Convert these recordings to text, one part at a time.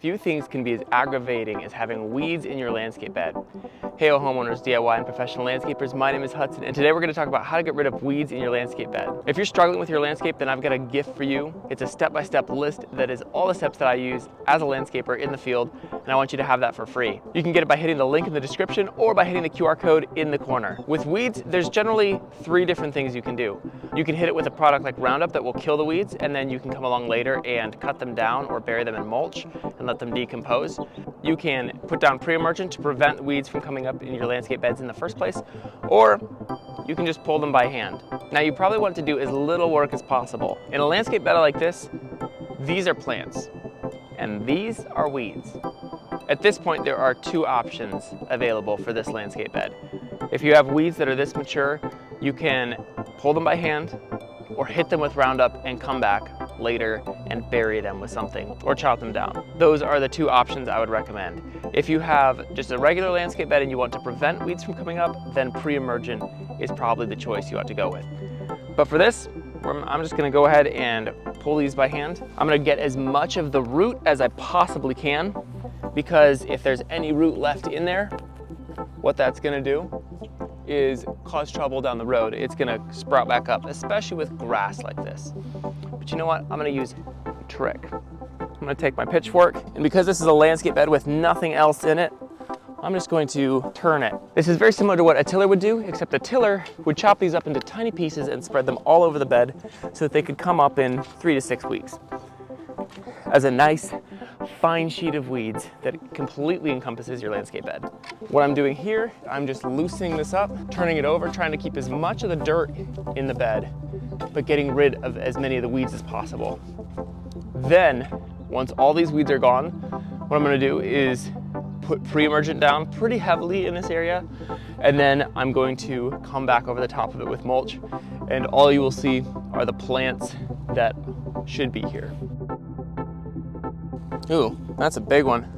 Few things can be as aggravating as having weeds in your landscape bed. Hey homeowners, DIY and professional landscapers, my name is Hudson and today we're going to talk about how to get rid of weeds in your landscape bed. If you're struggling with your landscape, then I've got a gift for you. It's a step-by-step list that is all the steps that I use as a landscaper in the field, and I want you to have that for free. You can get it by hitting the link in the description or by hitting the QR code in the corner. With weeds, there's generally 3 different things you can do. You can hit it with a product like Roundup that will kill the weeds, and then you can come along later and cut them down or bury them in mulch and let them decompose. You can put down pre-emergent to prevent the weeds from coming up in your landscape beds in the first place, or you can just pull them by hand. Now you probably want to do as little work as possible. In a landscape bed like this, these are plants and these are weeds. At this point, there are 2 options available for this landscape bed. If you have weeds that are this mature, you can pull them by hand or hit them with Roundup and come back later and bury them with something or chop them down. Those are the 2 options I would recommend. If you have just a regular landscape bed and you want to prevent weeds from coming up, then pre-emergent is probably the choice you ought to go with. But for this, I'm just going to go ahead and pull these by hand. I'm going to get as much of the root as I possibly can, because if there's any root left in there, what that's going to do is cause trouble down the road. It's going to sprout back up, especially with grass like this. But you know what? I'm going to use a trick. I'm going to take my pitchfork, and because this is a landscape bed with nothing else in it, I'm just going to turn it. This is very similar to what a tiller would do, except a tiller would chop these up into tiny pieces and spread them all over the bed so that they could come up in 3 to 6 weeks as a nice fine sheet of weeds that completely encompasses your landscape bed. What I'm doing here, I'm just loosening this up, turning it over, trying to keep as much of the dirt in the bed, but getting rid of as many of the weeds as possible. Then, once all these weeds are gone, what I'm going to do is put pre-emergent down pretty heavily in this area, and then I'm going to come back over the top of it with mulch, and all you will see are the plants that should be here. Ooh, that's a big one.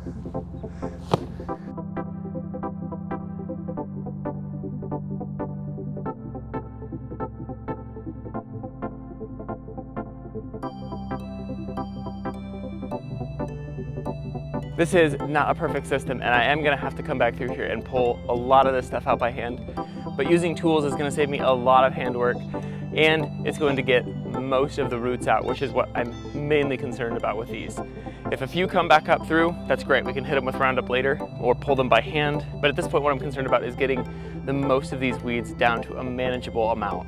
This is not a perfect system, and I am gonna have to come back through here and pull a lot of this stuff out by hand, but using tools is gonna save me a lot of handwork, and it's going to get most of the roots out, which is what I'm mainly concerned about with these. If a few come back up through, that's great. We can hit them with Roundup later or pull them by hand, but at this point what I'm concerned about is getting the most of these weeds down to a manageable amount.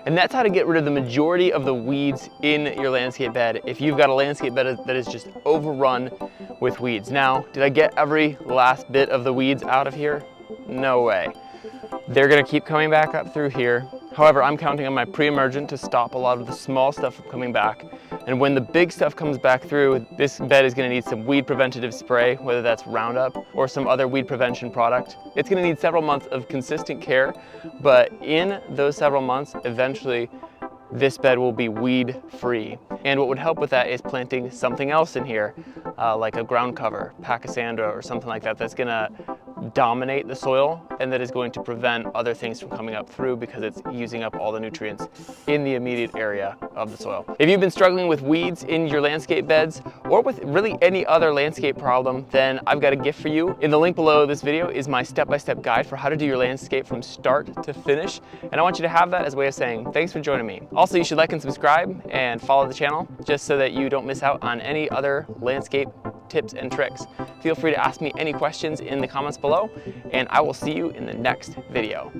And that's how to get rid of the majority of the weeds in your landscape bed if you've got a landscape bed that is just overrun with weeds. Now, did I get every last bit of the weeds out of here? No way. They're gonna keep coming back up through here. However, I'm counting on my pre-emergent to stop a lot of the small stuff from coming back. And when the big stuff comes back through, this bed is gonna need some weed preventative spray, whether that's Roundup or some other weed prevention product. It's gonna need several months of consistent care, but in those several months, eventually, this bed will be weed free. And what would help with that is planting something else in here, like a ground cover, Pachysandra or something like that, that's gonna dominate the soil and that is going to prevent other things from coming up through because it's using up all the nutrients in the immediate area of the soil. If you've been struggling with weeds in your landscape beds or with really any other landscape problem, then I've got a gift for you. In the link below this video is my step-by-step guide for how to do your landscape from start to finish, and I want you to have that as a way of saying thanks for joining me. Also, you should like and subscribe and follow the channel just so that you don't miss out on any other landscape tips and tricks. Feel free to ask me any questions in the comments below, and I will see you in the next video.